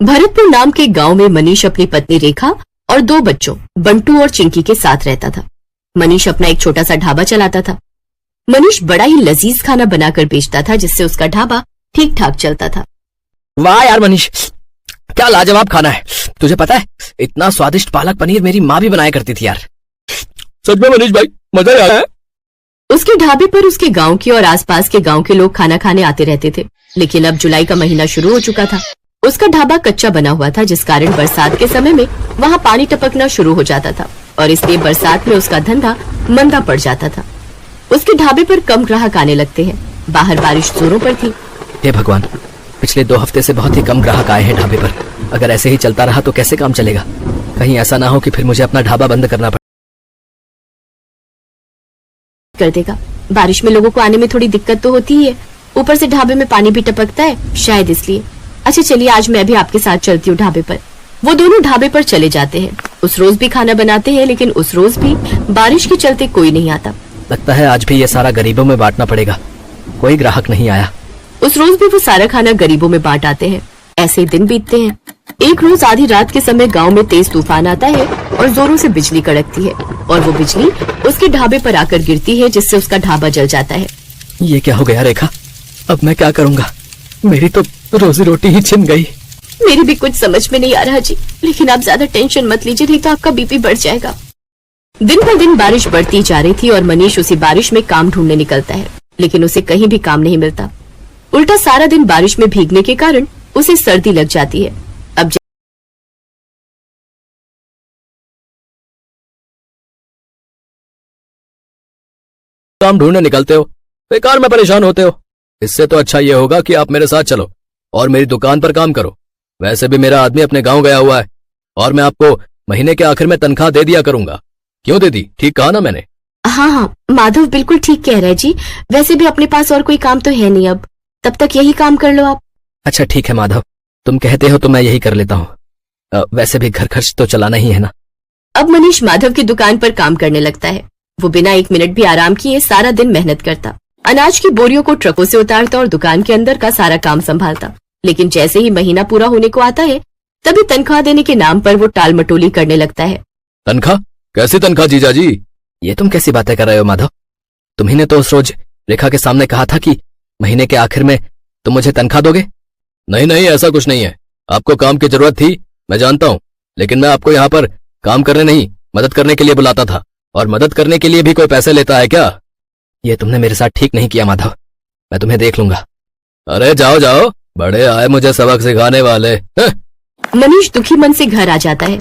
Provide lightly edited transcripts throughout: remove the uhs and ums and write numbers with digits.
भरतपुर नाम के गांव में मनीष अपनी पत्नी रेखा और 2 बच्चों बंटू और चिंकी के साथ रहता था। मनीष अपना एक छोटा सा ढाबा चलाता था। मनीष बड़ा ही लजीज खाना बनाकर बेचता था, जिससे उसका ढाबा ठीक ठाक चलता था। वाह यार मनीष, क्या लाजवाब खाना है। तुझे पता है, इतना स्वादिष्ट पालक पनीर मेरी माँ भी बनाया करती थी यार। सच में मनीष भाई, मजा आ रहा है। उसके ढाबे पर उसके गांव के और आसपास के गांव के लोग खाना खाने आते रहते थे। लेकिन अब जुलाई का महीना शुरू हो चुका था। उसका ढाबा कच्चा बना हुआ था, जिस कारण बरसात के समय में वहाँ पानी टपकना शुरू हो जाता था और इसलिए बरसात में उसका धंधा मंदा पड़ जाता था। उसके ढाबे पर कम ग्राहक आने लगते हैं। बाहर बारिश जोरों पर थी। हे भगवान, पिछले 2 हफ्ते से बहुत ही कम ग्राहक आए हैं ढाबे पर। अगर ऐसे ही चलता रहा तो कैसे काम चलेगा। कहीं ऐसा ना हो कि फिर मुझे अपना ढाबा बंद करना कर देगा। बारिश में लोगों को आने में थोड़ी दिक्कत तो होती ही है, ऊपर से ढाबे में पानी भी टपकता है, शायद इसलिए। अच्छा चलिए, आज मैं भी आपके साथ चलती हूँ ढाबे पर। वो दोनों ढाबे पर चले जाते हैं। उस रोज भी खाना बनाते हैं, लेकिन उस रोज भी बारिश के चलते कोई नहीं आता। लगता है आज भी ये सारा गरीबों में बांटना पड़ेगा। कोई ग्राहक नहीं आया। उस रोज भी वो सारा खाना गरीबों में बांट आते हैं। ऐसे ही दिन बीतते हैं। एक रोज आधी रात के समय गांव में तेज तूफान आता है और जोरों से बिजली कड़कती है और वो बिजली उसके ढाबे पर आकर गिरती है, जिससे उसका ढाबा जल जाता है। ये क्या हो गया रेखा? अब मैं क्या करूँगा? मेरी तो रोजी रोटी ही छिन गई। मेरी भी कुछ समझ में नहीं आ रहा जी, लेकिन आप ज्यादा टेंशन मत लीजिए, नहीं तो आपका बीपी बढ़ जाएगा। दिन पर दिन बारिश बढ़ती जा रही थी और मनीष उसी बारिश में काम ढूंढने निकलता है, लेकिन उसे कहीं भी काम नहीं मिलता। उल्टा सारा दिन बारिश में भीगने के कारण उसे सर्दी लग जाती है। अब काम ढूंढने निकलते हो, बेकार में परेशान होते हो। इससे तो अच्छा ये होगा कि आप मेरे साथ चलो और मेरी दुकान पर काम करो। वैसे भी मेरा आदमी अपने गांव गया हुआ है और मैं आपको महीने के आखिर में तनख्वाह दे दिया करूंगा। क्यों दे दी? ठीक कहा ना मैंने? हाँ, माधव बिल्कुल ठीक कह रहा है जी। वैसे भी अपने पास और कोई काम तो है नहीं, अब तब तक यही काम कर लो आप। अच्छा ठीक है माधव, तुम कहते हो तो मैं यही कर लेता हूँ। वैसे भी घर खर्च तो चलाना ही है ना। अब मनीष माधव की दुकान पर काम करने लगता है। वो बिना 1 मिनट भी आराम किए सारा दिन मेहनत करता, अनाज की बोरियों को ट्रकों से उतारता और दुकान के अंदर का सारा काम संभालता। लेकिन जैसे ही महीना पूरा होने को आता है, तभी तनख्वाह देने के नाम पर वो टाल मटोली करने लगता है। तनख्वाह? कैसी तनख्वाह जीजा जी? ये तुम कैसी बातें कर रहे हो माधव? तुम्ही ने तो उस रोज रेखा के सामने कहा था कि महीने के आखिर में तुम मुझे तनख्वाह दोगे। नहीं नहीं, ऐसा कुछ नहीं है। आपको काम की जरूरत थी, मैं जानता हूँ, लेकिन मैं आपको यहाँ पर काम करने नहीं, मदद करने के लिए बुलाता था। और मदद करने के लिए भी कोई पैसे लेता है क्या? ये तुमने मेरे साथ ठीक नहीं किया माधव, मैं तुम्हें देख लूंगा। अरे जाओ जाओ, बड़े आए मुझे सबक सिखाने वाले। मनीष दुखी मन से घर आ जाता है।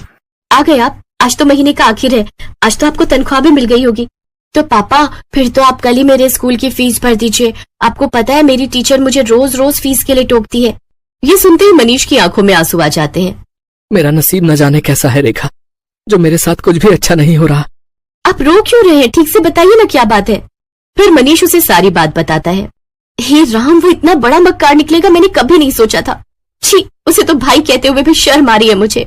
आ गए आप? आज तो महीने का आखिर है, आज तो आपको तनख्वाह भी मिल गई होगी। तो पापा, फिर तो आप कल ही मेरे स्कूल की फीस भर दीजिए। आपको पता है मेरी टीचर मुझे रोज रोज फीस के लिए टोकती है। ये सुनते ही मनीष की आंखों में आंसू आ जाते हैं। मेरा नसीब न जाने कैसा है रेखा, जो मेरे साथ कुछ भी अच्छा नहीं हो रहा। आप रो क्यों रहे हैं? ठीक से बताइए ना क्या बात है। फिर मनीष उसे सारी बात बताता है। हे राम, वो इतना बड़ा मक्कार निकलेगा मैंने कभी नहीं सोचा था। छी, उसे तो भाई कहते हुए भी शर्म आ रही है मुझे।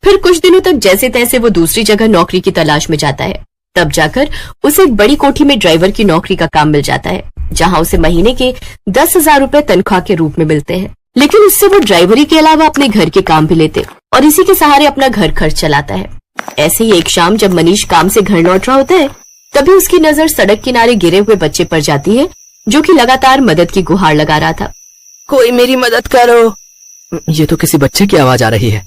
फिर कुछ दिनों तक जैसे तैसे वो दूसरी जगह नौकरी की तलाश में जाता है। तब जाकर उसे एक बड़ी कोठी में ड्राइवर की नौकरी का काम मिल जाता है, जहां उसे महीने के 10,000 रुपए तनख्वाह के रूप में मिलते हैं। लेकिन इससे वो ड्राइवरी के अलावा अपने घर के काम भी लेते और इसी के सहारे अपना घर खर्च चलाता है। ऐसे ही एक शाम जब मनीष काम से घर लौट रहा होता है, तभी उसकी नजर सड़क किनारे गिरे हुए बच्चे पर जाती है, जो कि लगातार मदद की गुहार लगा रहा था। कोई मेरी मदद करो। ये तो किसी बच्चे की आवाज आ रही है।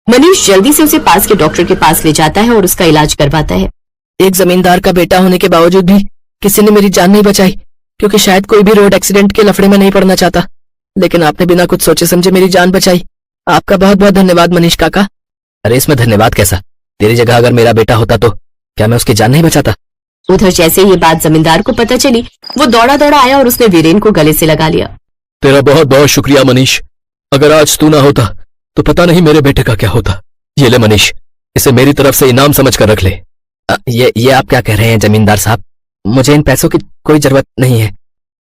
मनीष जल्दी से उसे पास के डॉक्टर के पास ले जाता है और उसका इलाज करवाता है। एक जमींदार का बेटा होने के बावजूद भी किसी ने मेरी जान नहीं बचाई, क्योंकि शायद कोई भी रोड एक्सीडेंट के लफड़े में नहीं पड़ना चाहता। लेकिन आपने बिना कुछ सोचे समझे मेरी जान बचाई। आपका बहुत बहुत धन्यवाद मनीष काका। अरे इसमें धन्यवाद कैसा? तेरी जगह अगर मेरा बेटा होता तो क्या मैं उसकी जान नहीं बचाता? उधर जैसे ये बात जमींदार को पता चली, वो दौड़ा दौड़ा आया और उसने वीरेन को गले से लगा लिया। तेरा बहुत बहुत शुक्रिया मनीष। अगर आज तू ना होता तो पता नहीं मेरे बेटे का क्या होता। ये ले मनीष, इसे मेरी तरफ से इनाम समझ कर रख ले। ये आप क्या कह रहे हैं जमींदार साहब? मुझे इन पैसों की कोई जरूरत नहीं है।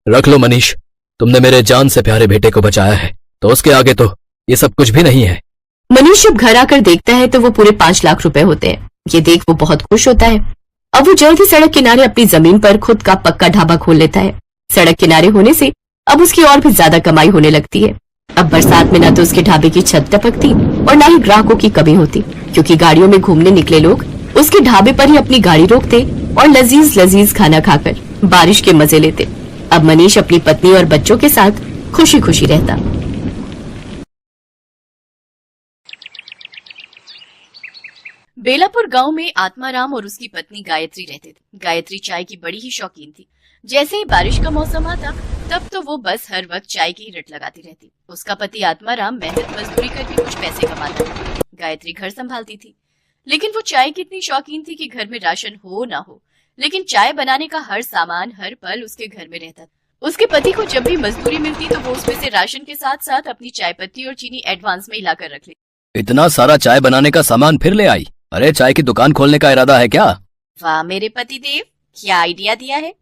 रख लो मनीष, तुमने मेरे जान से प्यारे बेटे को बचाया है, तो उसके आगे तो ये सब कुछ भी नहीं है। मनीष जब घर आकर देखता है तो वो पूरे 5 लाख रुपए होते हैं। ये देख वो बहुत खुश होता है। अब वो जल्द ही सड़क किनारे अपनी जमीन पर खुद का पक्का ढाबा खोल लेता है। सड़क किनारे होने से अब उसकी और भी ज्यादा कमाई होने लगती है। अब बरसात में ना तो उसके ढाबे की छत टपकती और ना ही ग्राहकों की कमी होती, क्योंकि गाड़ियों में घूमने निकले लोग उसके ढाबे पर ही अपनी गाड़ी रोकते और लजीज लजीज खाना खाकर बारिश के मजे लेते। अब मनीष अपनी पत्नी और बच्चों के साथ खुशी खुशी रहता। बेलापुर गांव में आत्माराम और उसकी पत्नी गायत्री रहते थे। गायत्री चाय की बड़ी ही शौकीन थी। जैसे ही बारिश का मौसम आता तब तो वो बस हर वक्त चाय की रट लगाती रहती। उसका पति आत्माराम मेहनत मजदूरी करके कुछ पैसे कमाता था। गायत्री घर संभालती थी, लेकिन वो चाय की इतनी शौकीन थी कि घर में राशन हो ना हो, लेकिन चाय बनाने का हर सामान हर पल उसके घर में रहता था। उसके पति को जब भी मजदूरी मिलती तो वो उसमें से राशन के साथ साथ अपनी चाय पत्ती और चीनी एडवांस में हिलाकर रख लेती। इतना सारा चाय बनाने का सामान फिर ले आई? अरे चाय की दुकान खोलने का इरादा है क्या? वाह मेरे पति देव, क्या आइडिया दिया है।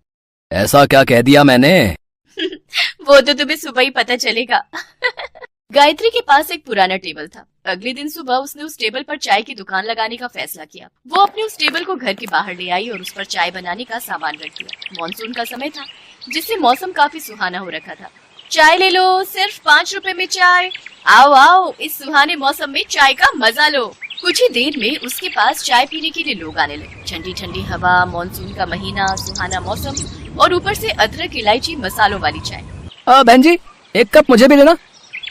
ऐसा क्या कह दिया मैंने? वो तो तुम्हें सुबह ही पता चलेगा। गायत्री के पास एक पुराना टेबल था। अगले दिन सुबह उसने उस टेबल पर चाय की दुकान लगाने का फैसला किया। वो अपने उस टेबल को घर के बाहर ले आई और उस पर चाय बनाने का सामान रख दिया। मानसून का समय था, जिससे मौसम काफी सुहाना हो रखा था। चाय ले लो, सिर्फ 5 रुपए में चाय। आओ आओ, इस सुहाने मौसम में चाय का मजा लो। कुछ ही देर में उसके पास चाय पीने के लिए लोग आने लगे। ठंडी ठंडी हवा, मानसून का महीना, सुहाना मौसम और ऊपर से अदरक इलायची मसालों वाली चाय। बहन जी, एक कप मुझे भी देना।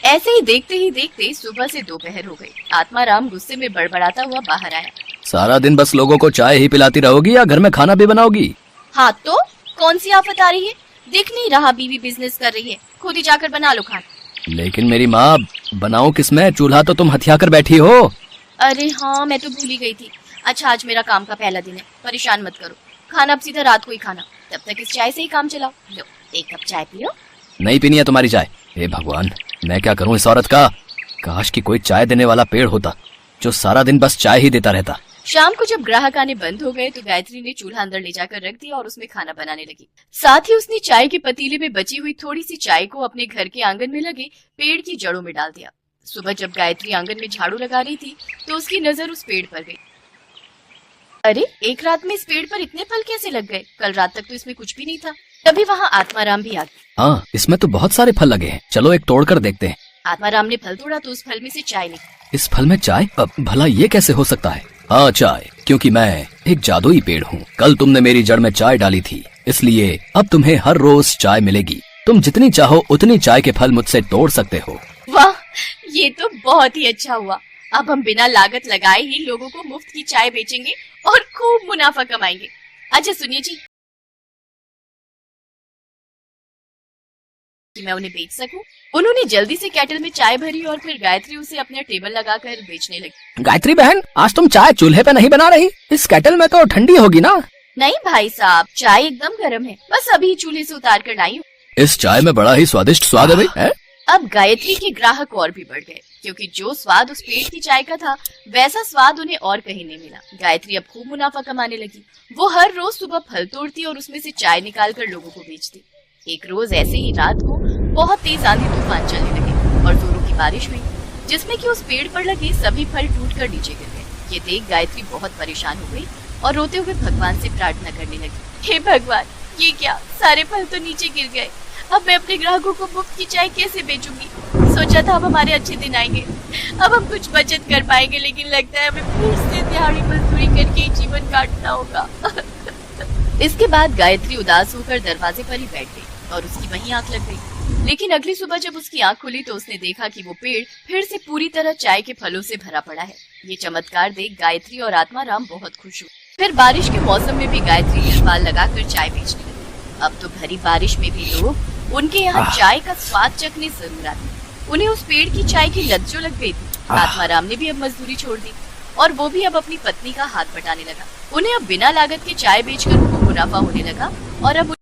ऐसे ही देखते सुबह से दोपहर हो गई। आत्माराम गुस्से में बड़बड़ाता हुआ बाहर आया। सारा दिन बस लोगों को चाय ही पिलाती रहोगी या घर में खाना भी बनाओगी? हाँ तो कौन सी आफत आ रही है? दिख नहीं रहा बीवी बिजनेस कर रही है, खुद ही जाकर बना लो खाना। लेकिन मेरी माँ, बनाओ किसमें? चूल्हा तो तुम हथिया कर बैठी हो। अरे हाँ, मैं तो भूल ही गई थी। अच्छा, आज मेरा काम का पहला दिन है, परेशान मत करो। खाना अब सीधा रात को ही खाना, तब तक इस चाय से ही काम चलाओ। लो, एक कप चाय पियो। नहीं पीनी है तुम्हारी चाय। हे भगवान, मैं क्या करूं इस औरत का? काश कि कोई चाय देने वाला पेड़ होता जो सारा दिन बस चाय ही देता रहता। शाम को जब ग्राहक आने बंद हो गए तो गायत्री ने चूल्हा अंदर ले जाकर रख दिया और उसमें खाना बनाने लगी। साथ ही उसने चाय के पतीले में बची हुई थोड़ी सी चाय को अपने घर के आंगन में लगे पेड़ की जड़ों में डाल दिया। सुबह जब गायत्री आंगन में झाड़ू लगा रही थी तो उसकी नजर उस पेड़ पर गई। अरे, एक रात में इस पेड़ पर इतने फल कैसे लग गए? कल रात तक तो इसमें कुछ भी नहीं था। तभी वहाँ आत्माराम भी आ गया। हाँ, इसमें तो बहुत सारे फल लगे हैं, चलो एक तोड़ कर देखते हैं। आत्माराम ने फल तोड़ा तो उस फल में से चाय निकली। इस फल में चाय? अब भला ये कैसे हो सकता है? हाँ, चाय, क्योंकि मैं एक जादुई पेड़ हूँ। कल तुमने मेरी जड़ में चाय डाली थी, इसलिए अब तुम्हें हर रोज चाय मिलेगी। तुम जितनी चाहो उतनी चाय के फल मुझसे तोड़ सकते हो। वाह, ये तो बहुत ही अच्छा हुआ। अब हम बिना लागत लगाए ही लोगों को मुफ्त की चाय बेचेंगे और खूब मुनाफा कमाएंगे। अच्छा सुनिए जी, कि मैं उन्हें बेच सकूं? उन्होंने जल्दी से केटल में चाय भरी और फिर गायत्री उसे अपने टेबल लगाकर बेचने लगी। गायत्री बहन, आज तुम चाय चूल्हे पे नहीं बना रही? इस केटल में तो ठंडी होगी ना? नहीं भाई साहब, चाय एकदम गर्म है, बस अभी चूल्हे से उतार कर लाई हूँ। इस चाय में बड़ा ही स्वादिष्ट स्वाद है भाई। अब गायत्री के ग्राहक और भी बढ़ गए, क्योंकि जो स्वाद उस पेड़ की चाय का था वैसा स्वाद उन्हें और कहीं नहीं मिला। गायत्री अब खूब मुनाफा कमाने लगी। वो हर रोज सुबह फल तोड़ती और उसमें से चाय निकालकर लोगों को बेचती। एक रोज ऐसे ही रात को बहुत तेज आंधी तूफान चलने लगे और जोरों की बारिश हुई, जिसमें कि उस पेड़ पर लगे सभी फल टूटकर नीचे गिर गए। ये देख गायत्री बहुत परेशान हो गई और रोते हुए भगवान से प्रार्थना करने लगी। हे भगवान, ये क्या, सारे फल तो नीचे गिर गए। अब मैं अपने ग्राहकों को मुफ्त की चाय कैसे बेचूंगी? सोचा था अब हमारे अच्छे दिन आएंगे, अब हम कुछ बचत कर पाएंगे, लेकिन लगता है हमें फिर से दिहाड़ी मजदूरी करके ही जीवन काटना होगा। इसके बाद गायत्री उदास होकर दरवाजे पर ही बैठ गई और उसकी वहीं आंख लग गई। लेकिन अगली सुबह जब उसकी आंख खुली तो उसने देखा कि वो पेड़ फिर से पूरी तरह चाय के फलों से भरा पड़ा है। ये चमत्कार देख गायत्री और आत्माराम बहुत खुश हुए। फिर बारिश के मौसम में भी गायत्री तिरपाल लगाकर चाय बेचने लगी। अब तो भरी बारिश में भी लोग उनके यहाँ चाय का स्वाद चखने जरूर आते। उन्हें उस पेड़ की चाय की लत जो लग गई थी। आत्माराम ने भी अब मजदूरी छोड़ दी और वो भी अब अपनी पत्नी का हाथ बटाने लगा। उन्हें अब बिना लागत के चाय बेचकर खूब मुनाफा होने लगा और अब